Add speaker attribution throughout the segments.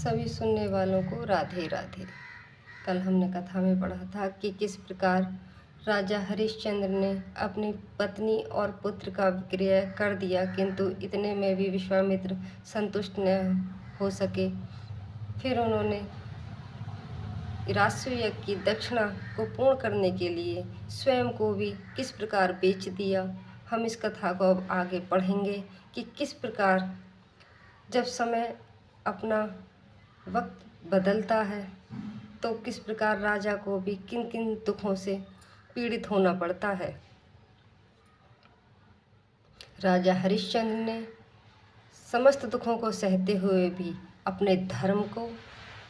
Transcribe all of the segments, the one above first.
Speaker 1: सभी सुनने वालों को राधे राधे। कल हमने कथा में पढ़ा था कि किस प्रकार राजा हरिश्चंद्र ने अपनी पत्नी और पुत्र का विक्रय कर दिया, किंतु इतने में भी विश्वामित्र संतुष्ट न हो सके। फिर उन्होंने राजस्व यज्ञ की दक्षिणा को पूर्ण करने के लिए स्वयं को भी किस प्रकार बेच दिया। हम इस कथा को अब आगे पढ़ेंगे कि किस प्रकार जब समय अपना वक्त बदलता है तो किस प्रकार राजा को भी किन किन दुखों से पीड़ित होना पड़ता है। राजा हरिश्चंद्र ने समस्त दुखों को सहते हुए भी अपने धर्म को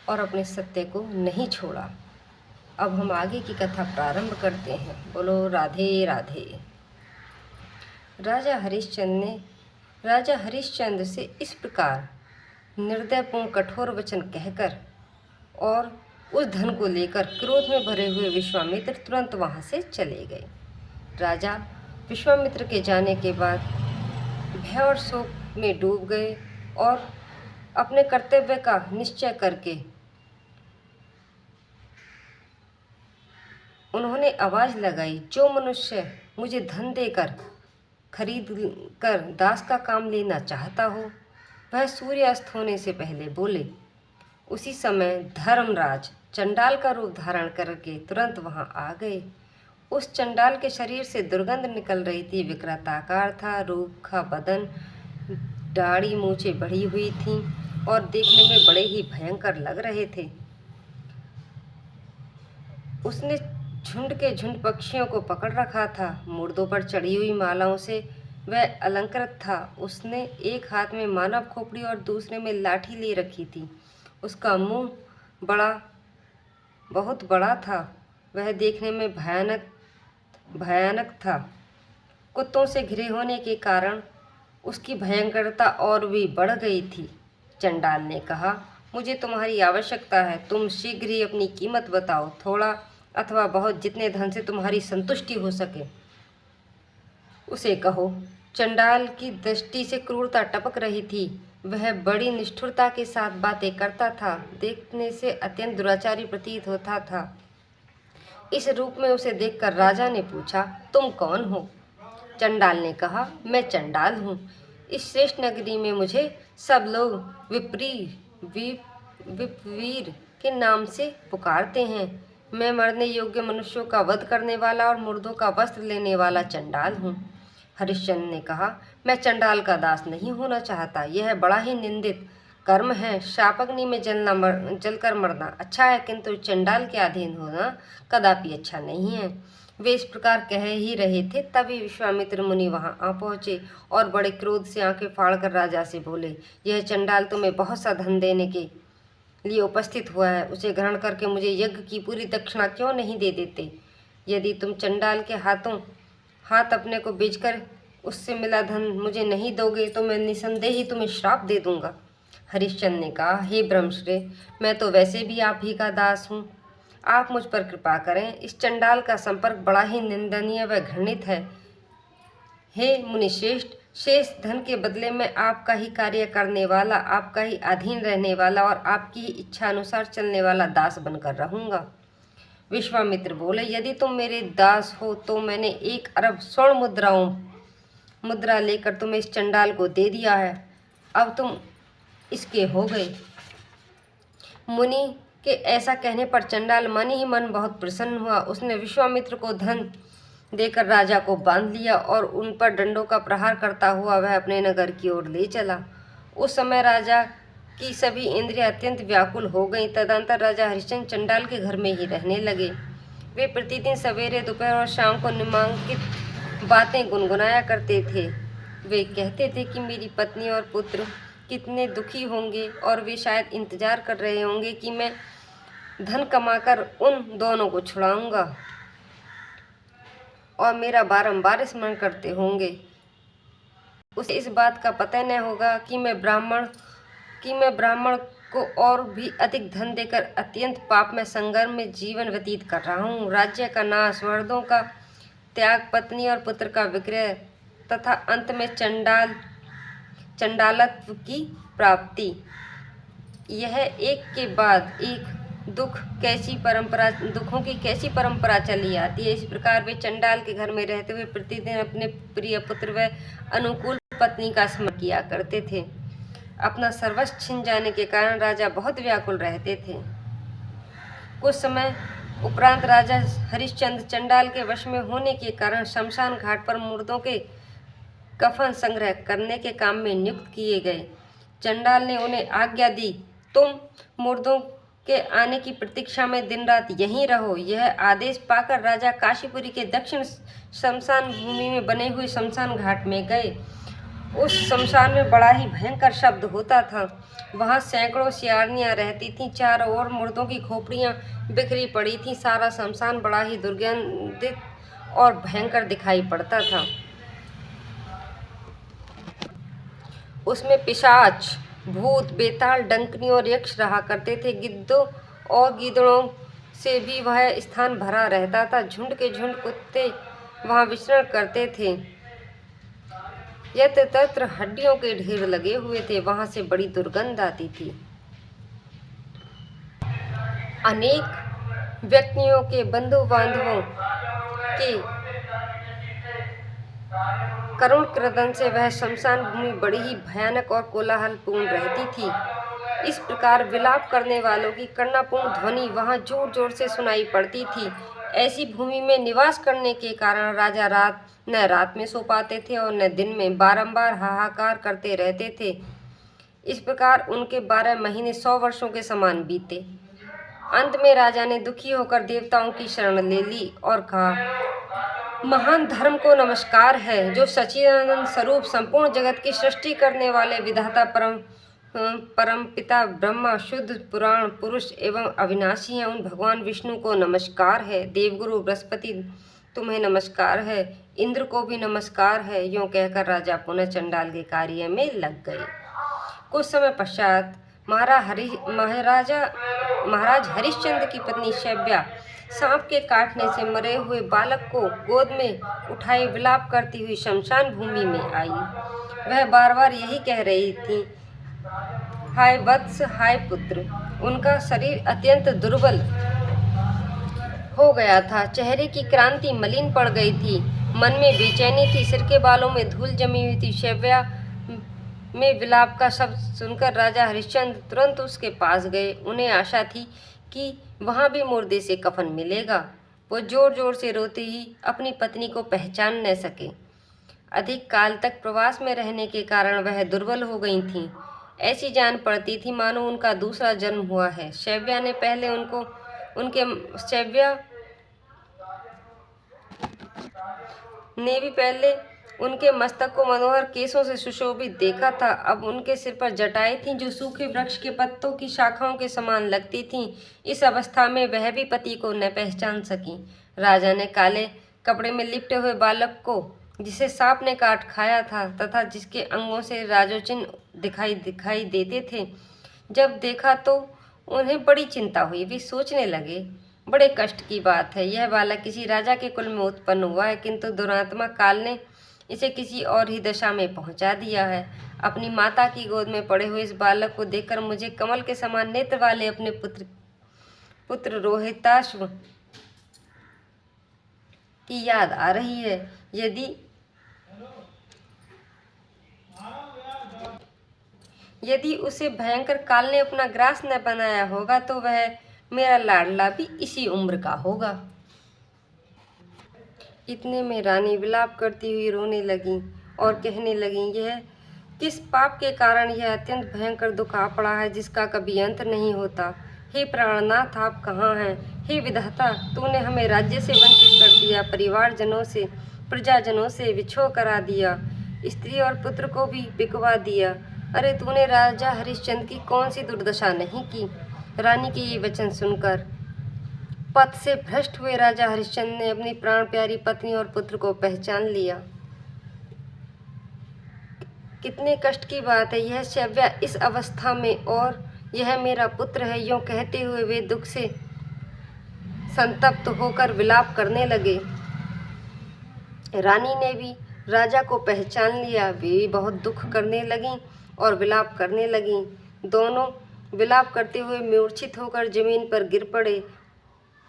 Speaker 1: और अपने सत्य को नहीं छोड़ा। अब हम आगे की कथा प्रारंभ करते हैं। बोलो राधे राधे। राजा हरिश्चंद्र से इस प्रकार निर्दयपूर्ण कठोर वचन कहकर और उस धन को लेकर क्रोध में भरे हुए विश्वामित्र तुरंत वहाँ से चले गए। राजा विश्वामित्र के जाने के बाद भय और शोक में डूब गए और अपने कर्तव्य का निश्चय करके उन्होंने आवाज़ लगाई, जो मनुष्य मुझे धन देकर खरीद कर दास का काम लेना चाहता हो वह सूर्यास्त होने से पहले बोले। उसी समय धर्मराज चंडाल का रूप धारण करके तुरंत वहां आ गए। उस चंडाल के शरीर से दुर्गंध निकल रही थी। विकराताकार था, रूखा बदन, दाढ़ी मूछें बढ़ी हुई थीं और देखने में बड़े ही भयंकर लग रहे थे। उसने झुंड के झुंड पक्षियों को पकड़ रखा था। मुर्दों पर चढ़ी हुई मालाओं से वह अलंकृत था। उसने एक हाथ में मानव खोपड़ी और दूसरे में लाठी ले रखी थी। उसका मुंह बहुत बड़ा था। वह देखने में भयानक था। कुत्तों से घिरे होने के कारण उसकी भयंकरता और भी बढ़ गई थी। चंडाल ने कहा, मुझे तुम्हारी आवश्यकता है। तुम शीघ्र ही अपनी कीमत बताओ, थोड़ा अथवा बहुत, जितने धन से तुम्हारी संतुष्टि हो सके उसे कहो। चंडाल की दृष्टि से क्रूरता टपक रही थी। वह बड़ी निष्ठुरता के साथ बातें करता था। देखने से अत्यंत दुराचारी प्रतीत होता था। इस रूप में उसे देखकर राजा ने पूछा, तुम कौन हो? चंडाल ने कहा, मैं चंडाल हूँ। इस श्रेष्ठ नगरी में मुझे सब लोग विपवीर के नाम से पुकारते हैं। मैं मरने योग्य मनुष्यों का वध करने वाला और मुर्दों का वस्त्र लेने वाला चंडाल हूँ। हरिश्चंद्र ने कहा, मैं चंडाल का दास नहीं होना चाहता। यह बड़ा ही निंदित कर्म है। शापग्नि में जलकर मरना अच्छा है, किंतु चंडाल के अधीन होना कदापि अच्छा नहीं है। वे इस प्रकार कह ही रहे थे, तभी विश्वामित्र मुनि वहां आ पहुंचे और बड़े क्रोध से आंखें फाड़कर राजा से बोले, यह चंडाल तुम्हें बहुत सा धन देने के लिए उपस्थित हुआ है। उसे ग्रहण करके मुझे यज्ञ की पूरी दक्षिणा क्यों नहीं दे देते? यदि तुम चंडाल के हाथ अपने को बेचकर उससे मिला धन मुझे नहीं दोगे तो मैं निसंदेह ही तुम्हें श्राप दे दूंगा। हरिश्चंद्र ने कहा, हे ब्रह्मश्रेय, मैं तो वैसे भी आप ही का दास हूँ। आप मुझ पर कृपा करें। इस चंडाल का संपर्क बड़ा ही निंदनीय व घृणित है। हे मुनिश्रेष्ठ, शेष धन के बदले में आपका ही कार्य करने वाला, आपका ही अधीन रहने वाला और आपकी ही इच्छा अनुसार चलने वाला दास बनकर रहूँगा। विश्वामित्र बोले, यदि तुम मेरे दास हो तो मैंने 1 अरब स्वर्ण मुद्रा लेकर तुम्हें इस चंडाल को दे दिया है। अब तुम इसके हो गए। मुनि के ऐसा कहने पर चंडाल मन ही मन बहुत प्रसन्न हुआ। उसने विश्वामित्र को धन देकर राजा को बांध लिया और उन पर डंडों का प्रहार करता हुआ वह अपने नगर की ओर ले चला। उस समय राजा की सभी इंद्रियां अत्यंत व्याकुल हो गईं। तदंतर राजा हरिश्चंद्र चंडाल के घर में ही रहने लगे। वे प्रतिदिन सवेरे, दोपहर और शाम को निम्नलिखित बातें गुनगुनाया करते थे। वे कहते थे कि मेरी पत्नी और पुत्र कितने दुखी होंगे और वे शायद इंतजार कर रहे होंगे कि मैं धन कमाकर उन दोनों को छुड़ाऊंगा और मेरा बारंबार स्मरण करते होंगे। उसे इस बात का पता न होगा कि मैं ब्राह्मण को और भी अधिक धन देकर अत्यंत पाप में संगम में जीवन व्यतीत कर रहा हूँ। राज्य का नाश, वर्दों का त्याग, पत्नी और पुत्र का विक्रय तथा अंत में चंडालत्व की प्राप्ति, यह एक के बाद एक दुखों की कैसी परंपरा चली आती है। इस प्रकार वे चंडाल के घर में रहते हुए प्रतिदिन अपने प्रिय पुत्र व अनुकूल पत्नी का स्मरण किया करते थे। अपना सर्वस्व छिन जाने के कारण राजा बहुत व्याकुल रहते थे। कुछ समय उपरांत राजा हरिश्चंद्र चंडाल के वश में होने के कारण शमशान घाट पर मुर्दों के कफन संग्रह करने के काम में नियुक्त किए गए। चंडाल ने उन्हें आज्ञा दी, तुम मुर्दों के आने की प्रतीक्षा में दिन रात यहीं रहो। यह आदेश पाकर राजा काशीपुरी के दक्षिण शमशान भूमि में बने हुए शमशान घाट में गए। उस शमशान में बड़ा ही भयंकर शब्द होता था। वहाँ सैकड़ों सियारनियाँ रहती थीं। चारों ओर मुर्दों की खोपड़ियाँ बिखरी पड़ी थीं। सारा शमशान बड़ा ही दुर्गंधित और भयंकर दिखाई पड़ता था। उसमें पिशाच, भूत, बेताल, डंकनी और यक्ष रहा करते थे। गिद्धों और गीदड़ों से भी वह स्थान भरा रहता था। झुंड के झुंड कुत्ते वहाँ विचरण करते थे। यत्र तत्र हड्डियों के ढेर लगे हुए थे। वहां से बड़ी दुर्गंध आती थी। अनेक व्यक्तियों के बंधु बांधवों के करुण क्रदन से वह शमशान भूमि बड़ी ही भयानक और कोलाहलपूर्ण रहती थी। इस प्रकार विलाप करने वालों की करुणापूर्ण ध्वनि वहां जोर जोर से सुनाई पड़ती थी। ऐसी भूमि में निवास करने के कारण राजा न रात में सो पाते थे और न दिन में, बारंबार हाहाकार करते रहते थे। इस प्रकार उनके 12 महीने 100 वर्षों के समान बीते। अंत में राजा ने दुखी होकर देवताओं की शरण ले ली और कहा, महान धर्म को नमस्कार है, जो सच्चिदानंद स्वरूप संपूर्ण जगत की सृष्टि करने वाले विधाता परम पिता ब्रह्मा, शुद्ध पुराण पुरुष एवं अविनाशी हैं, उन भगवान विष्णु को नमस्कार है। देवगुरु बृहस्पति तुम्हें नमस्कार है। इंद्र को भी नमस्कार है। यूँ कहकर राजा पुनः चंडाल के कार्य में लग गए। कुछ समय पश्चात महाराज हरिश्चंद्र की पत्नी शैव्या सांप के काटने से मरे हुए बालक को गोद में उठाए विलाप करती हुई शमशान भूमि में आई। वह बार बार यही कह रही थी, हाय वत्स, हाय पुत्र। उनका शरीर अत्यंत दुर्बल हो गया था। चेहरे की क्रांति मलिन पड़ गई थी। मन में बेचैनी थी। सिर के बालों में धूल जमी हुई थी। शैव्या में विलाप का शब्द सुनकर राजा हरिश्चंद्र तुरंत उसके पास गए। उन्हें आशा थी कि वहाँ भी मुर्दे से कफन मिलेगा। वो जोर जोर से रोते ही अपनी पत्नी को पहचान न सके। अधिक काल तक प्रवास में रहने के कारण वह दुर्बल हो गई थीं। ऐसी जान पड़ती थी मानो उनका दूसरा जन्म हुआ है। शैव्या ने भी पहले उनके मस्तक को मनोहर केसों से सुशोभित देखा था। अब उनके सिर पर जटाएं थीं जो सूखे वृक्ष के पत्तों की शाखाओं के समान लगती थीं। इस अवस्था में वह भी पति को न पहचान सकी। राजा ने काले कपड़े में लिपटे हुए बालक को, जिसे सांप ने काट खाया था तथा जिसके अंगों से राजोचिन्ह दिखाई देते थे, जब देखा तो उन्हें बड़ी चिंता हुई। वे सोचने लगे, बड़े कष्ट की बात है, यह बालक किसी राजा के कुल में उत्पन्न हुआ है, किंतु दुरात्मा काल ने इसे किसी और ही दशा में पहुंचा दिया है। अपनी माता की गोद में पड़े हुए इस बालक को देखकर मुझे कमल के समान नेत्र वाले अपने पुत्र रोहिताश्व की याद आ रही है। यदि उसे भयंकर काल ने अपना ग्रास न बनाया होगा तो वह मेरा लाडला भी इसी उम्र का होगा। इतने में रानी विलाप करती हुई रोने लगी और कहने लगी, यह किस पाप के कारण यह अत्यंत भयंकर दुख आ पड़ा है जिसका कभी अंत नहीं होता। हे प्राणनाथ, आप कहाँ हैं? हे विधाता, तूने हमें राज्य से वंचित कर दिया, परिवारजनों से, प्रजाजनों से विछोह करा दिया, स्त्री और पुत्र को भी बिकवा दिया। अरे तूने राजा हरिश्चंद्र की कौन सी दुर्दशा नहीं की। रानी के ये वचन सुनकर पथ से भ्रष्ट हुए राजा हरिश्चंद्र ने अपनी प्राण प्यारी पत्नी और पुत्र को पहचान लिया। कितने कष्ट की बात है, यह शैव्या इस अवस्था में और यह मेरा पुत्र है। यूँ कहते हुए वे दुख से संतप्त होकर विलाप करने लगे। रानी ने भी राजा को पहचान लिया। वे भी बहुत दुख करने लगीं और विलाप करने लगीं। दोनों विलाप करते हुए मूर्छित होकर जमीन पर गिर पड़े।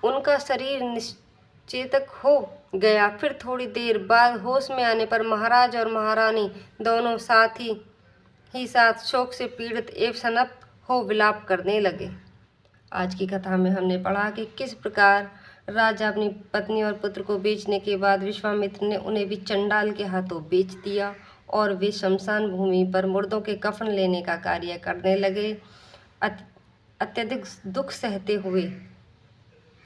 Speaker 1: उनका शरीर निश्चेतक हो गया। फिर थोड़ी देर बाद होश में आने पर महाराज और महारानी दोनों साथ ही साथ शोक से पीड़ित एवं सनप हो विलाप करने लगे। आज की कथा में हमने पढ़ा कि किस प्रकार राजा अपनी पत्नी और पुत्र को बेचने के बाद विश्वामित्र ने उन्हें भी चंडाल के हाथों बेच दिया और वे शमशान भूमि पर मुर्दों के कफन लेने का कार्य करने लगे। अत्यधिक दुख सहते हुए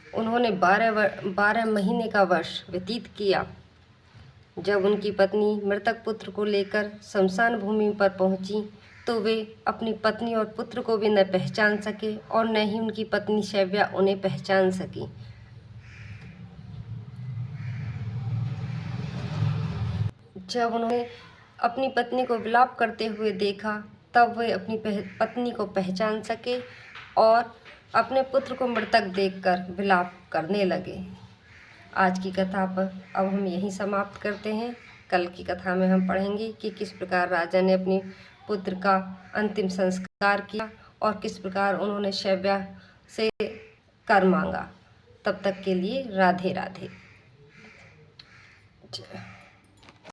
Speaker 1: उन्होंने 12 महीने का वर्ष व्यतीत किया। जब उनकी पत्नी मृतक पुत्र को लेकर शमशान भूमि पर पहुंची तो वे अपनी पत्नी और पुत्र को भी न पहचान सके और न ही उनकी पत्नी शैव्या उन्हें पहचान सकी। जब उन्होंने अपनी पत्नी को विलाप करते हुए देखा तब वे अपनी पत्नी को पहचान सके और अपने पुत्र को मृतक देखकर विलाप करने लगे। आज की कथा पर अब हम यहीं समाप्त करते हैं। कल की कथा में हम पढ़ेंगे कि किस प्रकार राजा ने अपने पुत्र का अंतिम संस्कार किया और किस प्रकार उन्होंने शैव्या से कर मांगा। तब तक के लिए राधे राधे।